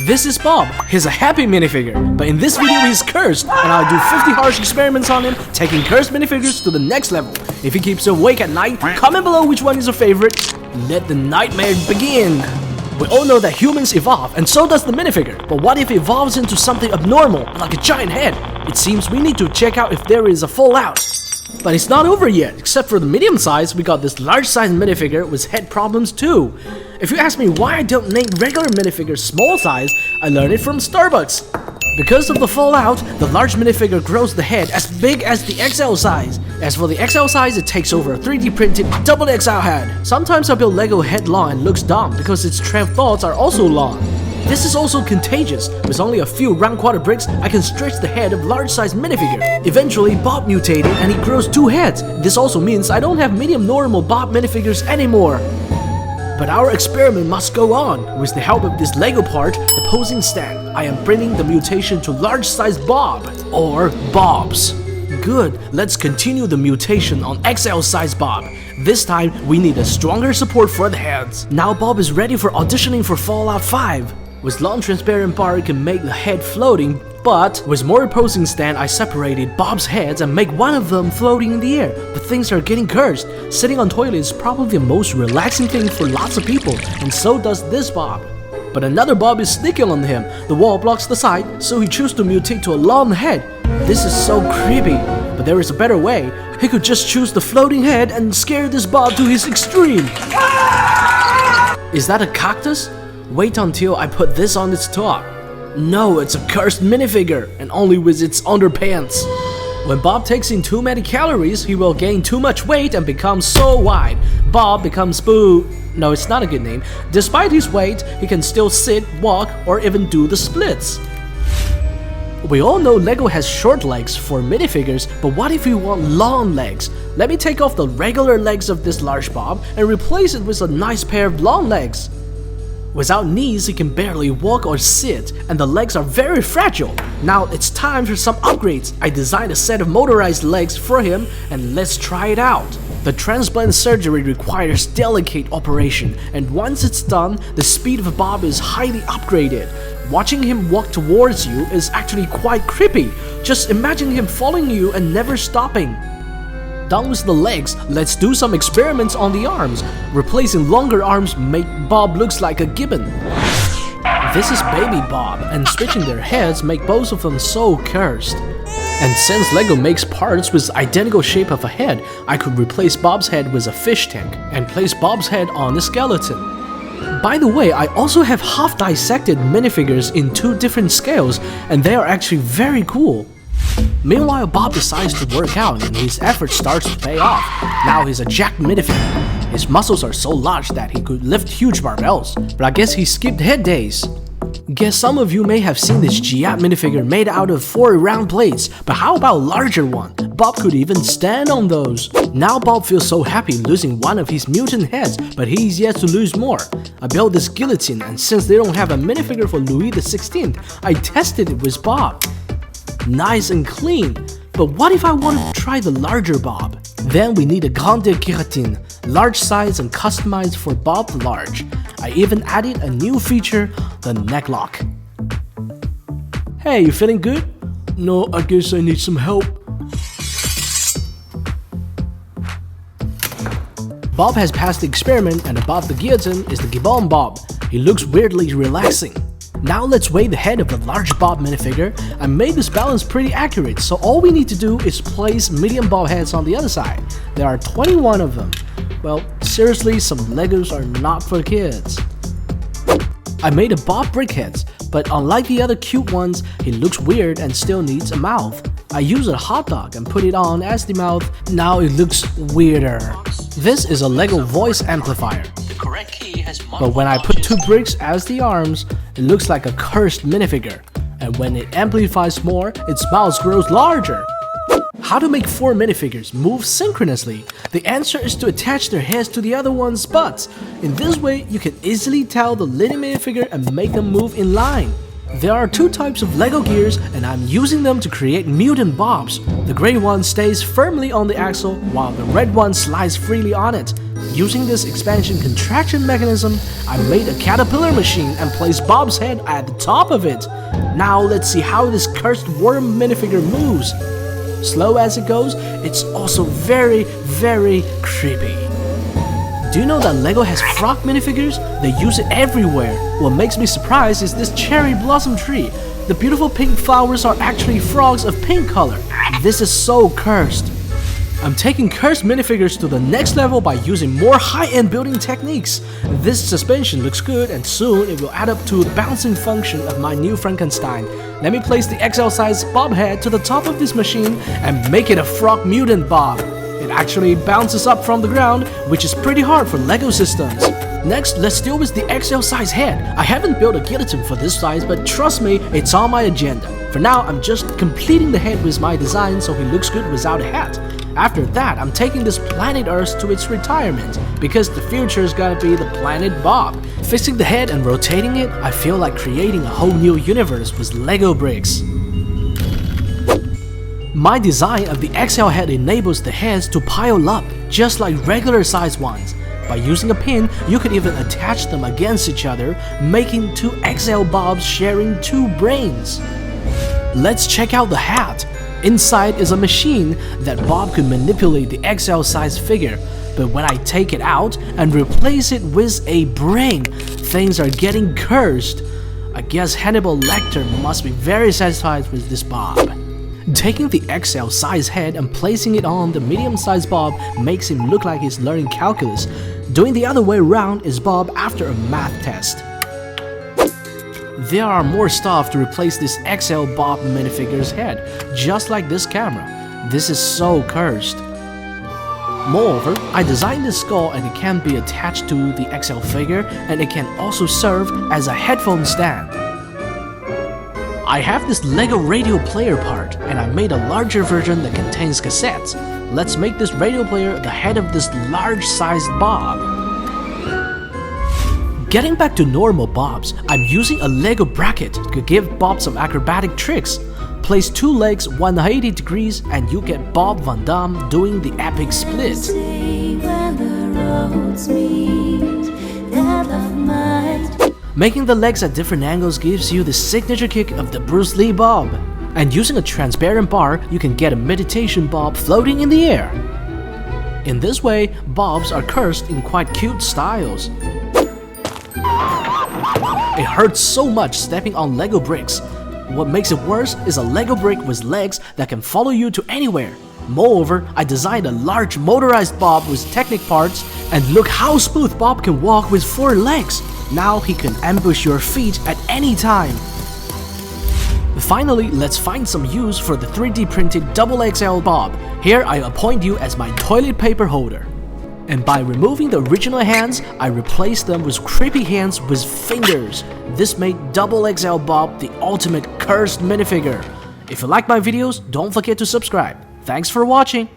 This is Bob. He's a happy minifigure, but in this video he's cursed, and I'll do 50 harsh experiments on him, taking cursed minifigures to the next level. If he keeps you awake at night, comment below which one is your favorite. Let the nightmare begin. We all know that humans evolve, and so does the minifigure. But what if it evolves into something abnormal, like a giant head? It seems we need to check out if there is a fallout. But it's not over yet. Except for the medium size, we got this large size minifigure with head problems too. If you ask me why I don't name regular minifigures small size, I learned it from Starbucks. Because of the fallout, the large minifigure grows the head as big as the XL size. As for the XL size, it takes over a 3D printed double XL head. Sometimes I build Lego head long and looks dumb because its train of thoughts are also long. This is also contagious. With only a few round quarter bricks, I can stretch the head of large-sized minifigure. Eventually, Bob mutated and he grows 2 heads. This also means I don't have medium normal Bob minifigures anymore. But our experiment must go on. With the help of this Lego part, the posing stand, I am bringing the mutation to large-sized Bob, or Bobs. Good, let's continue the mutation on XL-sized Bob. This time, we need a stronger support for the heads. Now Bob is ready for auditioning for Fallout 5. With long transparent bar, it can make the head floating, but with more posing stand, I separated Bob's heads and make one of them floating in the air. But things are getting cursed. Sitting on toilet is probably the most relaxing thing for lots of people, and so does this Bob. But another Bob is sneaking on him. The wall blocks the side, so he chooses to mutate to a long head. This is so creepy, but there is a better way. He could just choose the floating head and scare this Bob to his extreme. Is that a cactus? Wait until I put this on its top. No, it's a cursed minifigure, and only with its underpants. When Bob takes in too many calories, he will gain too much weight and become so wide. Bob becomes Boo. No, it's not a good name. Despite his weight, he can still sit, walk, or even do the splits. We all know Lego has short legs for minifigures, but what if we want long legs? Let me take off the regular legs of this large Bob and replace it with a nice pair of long legs. Without knees, he can barely walk or sit, and the legs are very fragile. Now it's time for some upgrades. I designed a set of motorized legs for him, and let's try it out. The transplant surgery requires delicate operation, and once it's done, the speed of Bob is highly upgraded. Watching him walk towards you is actually quite creepy. Just imagine him following you and never stopping. Done with the legs, let's do some experiments on the arms. Replacing longer arms make Bob looks like a gibbon. This is baby Bob, and switching their heads make both of them so cursed. And since Lego makes parts with identical shape of a head, I could replace Bob's head with a fish tank and place Bob's head on the skeleton. By the way, I also have half-dissected minifigures in 2 different scales, and they are actually very cool. Meanwhile, Bob decides to work out and his effort starts to pay off. Now he's a jacked minifigure. His muscles are so large that he could lift huge barbells, but I guess he skipped head days. Guess some of you may have seen this Giat minifigure made out of 4 round plates, but how about a larger one? Bob could even stand on those. Now Bob feels so happy losing one of his mutant heads, but he's yet to lose more. I built this guillotine, and since they don't have a minifigure for Louis XVI, I tested it with Bob. Nice and clean, but what if I wanted to try the larger Bob? Then we need a grande guillotine, large size and customized for Bob the Large. I even added a new feature, the neck lock. Hey, you feeling good? No, I guess I need some help. Bob has passed the experiment, and above the guillotine is the gibbon Bob. He looks weirdly relaxing. Now let's weigh the head of the large Bob minifigure. I made this balance pretty accurate, so all we need to do is place medium Bob heads on the other side. There are 21 of them. Well, seriously, some Legos are not for kids. I made a Bob brickheads, but unlike the other cute ones, he looks weird and still needs a mouth. I used a hot dog and put it on as the mouth. Now it looks weirder. This is a Lego voice amplifier. But when I put 2 bricks as the arms, it looks like a cursed minifigure. And when it amplifies more, its mouth grows larger. How to make 4 minifigures move synchronously? The answer is to attach their heads to the other one's butts. In this way, you can easily tell the little minifigure and make them move in line. There are 2 types of Lego gears, and I'm using them to create mutant Bobs. The gray one stays firmly on the axle, while the red one slides freely on it. Using this expansion contraction mechanism, I made a caterpillar machine and placed Bob's head at the top of it. Now let's see how this cursed worm minifigure moves. Slow as it goes, it's also very, very creepy. Do you know that LEGO has frog minifigures? They use it everywhere. What makes me surprised is this cherry blossom tree. The beautiful pink flowers are actually frogs of pink color. This is so cursed. I'm taking cursed minifigures to the next level by using more high-end building techniques. This suspension looks good and soon it will add up to the bouncing function of my new Frankenstein. Let me place the XL size Bob head to the top of this machine and make it a frog mutant Bob. It actually bounces up from the ground, which is pretty hard for LEGO systems. Next, let's deal with the XL size head. I haven't built a guillotine for this size, but trust me, it's on my agenda. For now, I'm just completing the head with my design so he looks good without a hat. After that, I'm taking this planet Earth to its retirement, because the future is gonna be the planet Bob. Fixing the head and rotating it, I feel like creating a whole new universe with LEGO bricks. My design of the XL head enables the heads to pile up, just like regular size ones. By using a pin, you could even attach them against each other, making two XL Bobs sharing two brains. Let's check out the hat. Inside is a machine that Bob could manipulate the XL size figure, but when I take it out and replace it with a brain, things are getting cursed. I guess Hannibal Lecter must be very satisfied with this Bob. Taking the XL size head and placing it on the medium sized Bob makes him look like he's learning calculus. Doing the other way around is Bob after a math test. There are more stuff to replace this XL Bob minifigure's head, just like this camera. This is so cursed. Moreover, I designed this skull and it can be attached to the XL figure, and it can also serve as a headphone stand. I have this LEGO radio player part, and I made a larger version that contains cassettes. Let's make this radio player the head of this large-sized Bob. Getting back to normal Bobs, I'm using a LEGO bracket to give Bob some acrobatic tricks. Place two legs 180 degrees and you get Bob Van Damme doing the epic split. Making the legs at different angles gives you the signature kick of the Bruce Lee Bob. And using a transparent bar, you can get a meditation Bob floating in the air. In this way, Bobs are cursed in quite cute styles. It hurts so much stepping on LEGO bricks. What makes it worse is a LEGO brick with legs that can follow you to anywhere. Moreover, I designed a large motorized Bob with Technic parts, and look how smooth Bob can walk with 4 legs. Now he can ambush your feet at any time. Finally, let's find some use for the 3D printed XXL Bob. Here I appoint you as my toilet paper holder. And by removing the original hands, I replaced them with creepy hands with fingers. This made XXL Bob the ultimate cursed minifigure. If you like my videos, don't forget to subscribe. Thanks for watching.